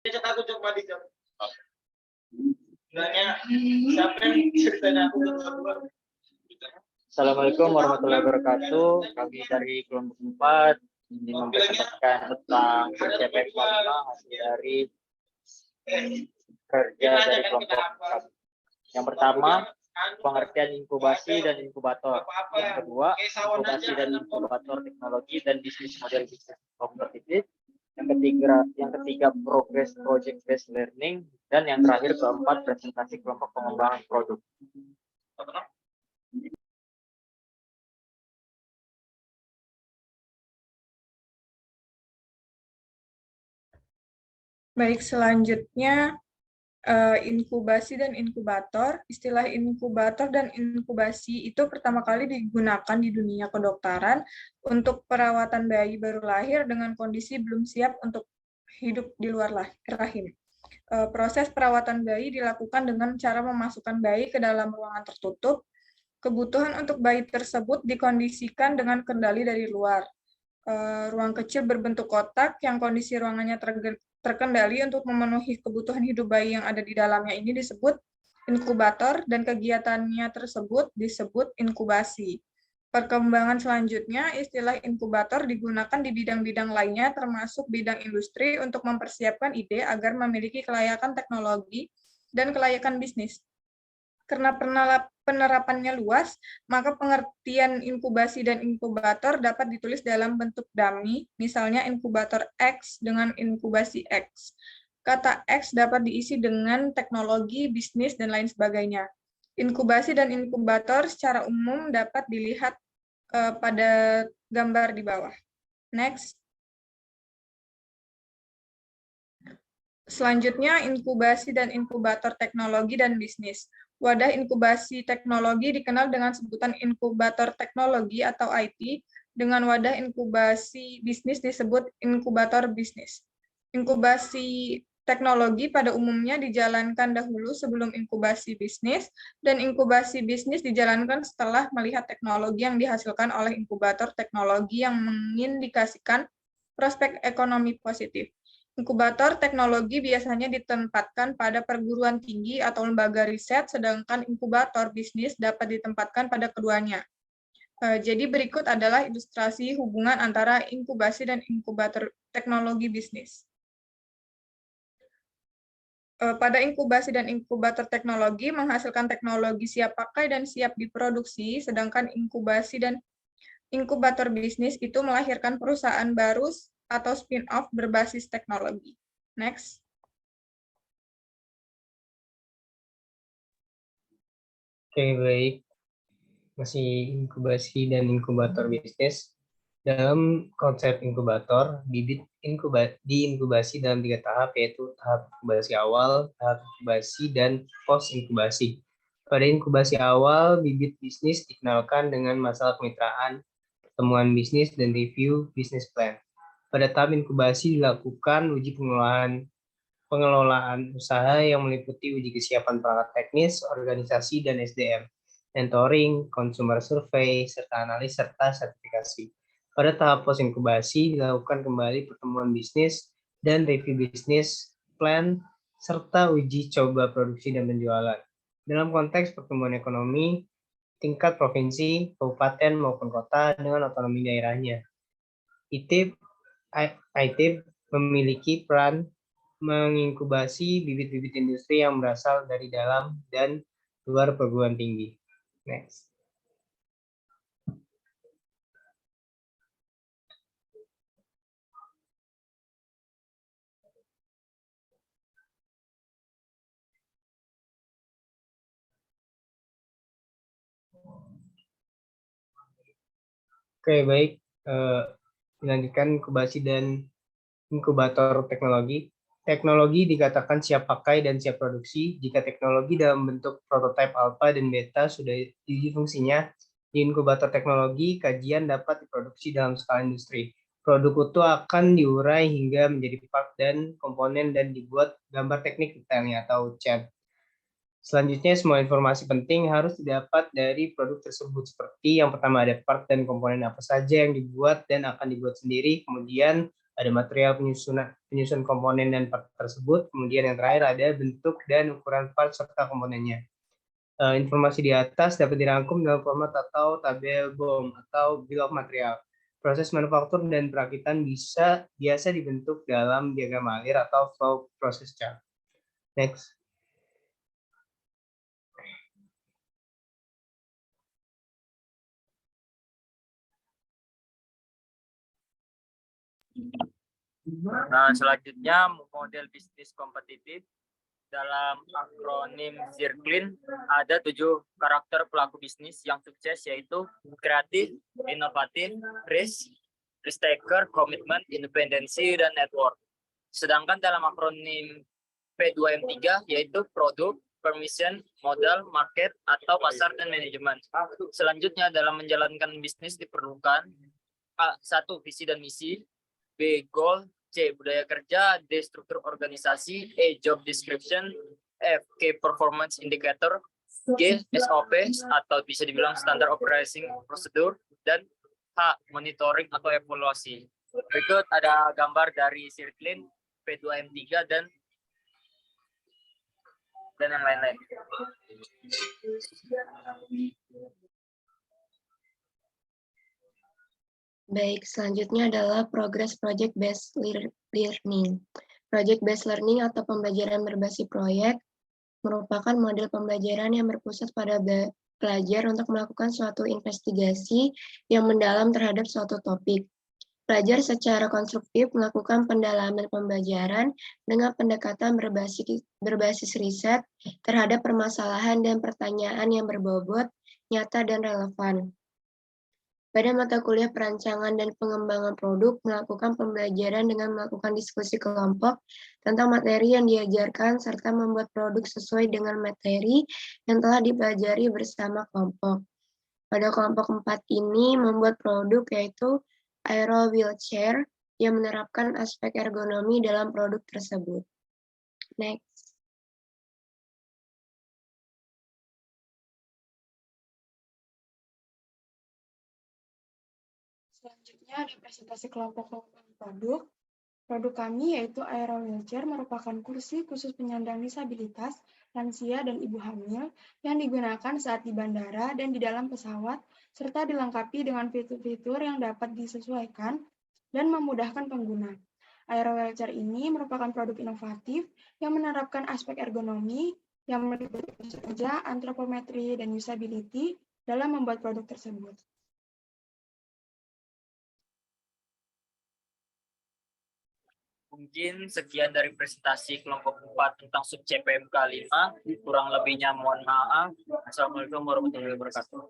Aku coba dijawab. Siapa yang ceritanya aku Assalamualaikum warahmatullahi wabarakatuh. Kami dari kelompok 4 ini mempresentasikan tentang CPX 5 hasil dari kerja dari kelompok 4. Yang pertama, pengertian inkubasi dan inkubator. Yang kedua, inkubasi dan inkubator teknologi dan bisnis model bisnis kompetitif. Yang ketiga progress project based learning, dan yang terakhir keempat presentasi kelompok pengembangan produk. Baik, selanjutnya inkubasi dan inkubator. Istilah inkubator dan inkubasi itu pertama kali digunakan di dunia kedokteran untuk perawatan bayi baru lahir dengan kondisi belum siap untuk hidup di luar rahim. Proses perawatan bayi dilakukan dengan cara memasukkan bayi ke dalam ruangan tertutup. Kebutuhan untuk bayi tersebut dikondisikan dengan kendali dari luar. Ruang kecil berbentuk kotak yang kondisi ruangannya terkendali untuk memenuhi kebutuhan hidup bayi yang ada di dalamnya ini disebut inkubator, dan kegiatannya tersebut disebut inkubasi. Perkembangan selanjutnya, istilah inkubator digunakan di bidang-bidang lainnya termasuk bidang industri untuk mempersiapkan ide agar memiliki kelayakan teknologi dan kelayakan bisnis. Karena penerapannya luas, maka pengertian inkubasi dan inkubator dapat ditulis dalam bentuk dummy, misalnya inkubator X dengan inkubasi X. Kata X dapat diisi dengan teknologi, bisnis, dan lain sebagainya. Inkubasi dan inkubator secara umum dapat dilihat pada gambar di bawah. Next. Selanjutnya, inkubasi dan inkubator teknologi dan bisnis. Wadah inkubasi teknologi dikenal dengan sebutan inkubator teknologi atau IT, dengan wadah inkubasi bisnis disebut inkubator bisnis. Inkubasi teknologi pada umumnya dijalankan dahulu sebelum inkubasi bisnis, dan inkubasi bisnis dijalankan setelah melihat teknologi yang dihasilkan oleh inkubator teknologi yang mengindikasikan prospek ekonomi positif. Inkubator teknologi biasanya ditempatkan pada perguruan tinggi atau lembaga riset, sedangkan inkubator bisnis dapat ditempatkan pada keduanya. Jadi berikut adalah ilustrasi hubungan antara inkubasi dan inkubator teknologi bisnis. Pada inkubasi dan inkubator teknologi menghasilkan teknologi siap pakai dan siap diproduksi, sedangkan inkubasi dan inkubator bisnis itu melahirkan perusahaan baru atau spin-off berbasis teknologi. Next. Oke, baik. Masih inkubasi dan inkubator bisnis. Dalam konsep inkubator, bibit diinkubasi dalam 3 tahap, yaitu tahap inkubasi awal, tahap inkubasi, dan post-inkubasi. Pada inkubasi awal, bibit bisnis dikenalkan dengan masalah kemitraan, pertemuan bisnis, dan review bisnis plan. Pada tahap inkubasi dilakukan uji pengelolaan usaha yang meliputi uji kesiapan perangkat teknis, organisasi, dan SDM, mentoring, consumer survey, serta analis, serta sertifikasi. Pada tahap pos inkubasi dilakukan kembali pertemuan bisnis dan review bisnis plan, serta uji coba produksi dan penjualan. Dalam konteks pertumbuhan ekonomi, tingkat provinsi, kabupaten, maupun kota dengan otonomi daerahnya. IT memiliki peran menginkubasi bibit-bibit industri yang berasal dari dalam dan luar perguruan tinggi. Next. Oke, baik. Dilanjutkan inkubasi dan inkubator teknologi. Teknologi dikatakan siap pakai dan siap produksi jika teknologi dalam bentuk prototipe alpha dan beta sudah diuji fungsinya. Di inkubator teknologi, kajian dapat diproduksi dalam skala industri. Produk utuh akan diurai hingga menjadi part dan komponen dan dibuat gambar teknik detailnya atau CAD. Selanjutnya, semua informasi penting harus didapat dari produk tersebut, seperti yang pertama ada part dan komponen apa saja yang dibuat dan akan dibuat sendiri, kemudian ada material penyusun komponen dan part tersebut, kemudian yang terakhir ada bentuk dan ukuran part serta komponennya. Informasi di atas dapat dirangkum dalam format atau tabel BOM atau Bill of Material. Proses manufaktur dan perakitan biasa dibentuk dalam diagram alir atau flow process chart. Next. Nah, selanjutnya model bisnis kompetitif. Dalam akronim ZIRCLIN ada 7 karakter pelaku bisnis yang sukses, yaitu kreatif, inovatif, risk taker, komitmen, independensi, dan network. Sedangkan dalam akronim P2M3 yaitu produk, permission, modal, market, atau pasar dan manajemen. Selanjutnya dalam menjalankan bisnis diperlukan A. 1. Visi dan misi, B. Goal, C. Budaya kerja, D. Struktur organisasi, E. Job description, F. Key performance indicator, G. SOP atau bisa dibilang standard operating procedure, dan H. Monitoring atau evaluasi. Berikut ada gambar dari ZIRCLIN, P2M3 dan yang lain-lain. Baik, selanjutnya adalah progress project based learning. Project based learning atau pembelajaran berbasis proyek merupakan model pembelajaran yang berpusat pada pelajar untuk melakukan suatu investigasi yang mendalam terhadap suatu topik. Pelajar secara konstruktif melakukan pendalaman pembelajaran dengan pendekatan berbasis riset terhadap permasalahan dan pertanyaan yang berbobot, nyata, dan relevan. Pada mata kuliah perancangan dan pengembangan produk, melakukan pembelajaran dengan melakukan diskusi kelompok tentang materi yang diajarkan serta membuat produk sesuai dengan materi yang telah dipelajari bersama kelompok. Pada kelompok 4 ini membuat produk yaitu aero wheelchair yang menerapkan aspek ergonomi dalam produk tersebut. Next. Selanjutnya ada presentasi kelompok produk. Produk kami yaitu aero wheelchair merupakan kursi khusus penyandang disabilitas, lansia, dan ibu hamil yang digunakan saat di bandara dan di dalam pesawat, serta dilengkapi dengan fitur-fitur yang dapat disesuaikan dan memudahkan pengguna. Aero wheelchair ini merupakan produk inovatif yang menerapkan aspek ergonomi yang meliputi unsur kerja, antropometri, dan usability dalam membuat produk tersebut. Mungkin sekian dari presentasi kelompok 4 tentang sub CPMK 5. Kurang lebihnya mohon maaf. Assalamualaikum warahmatullahi wabarakatuh.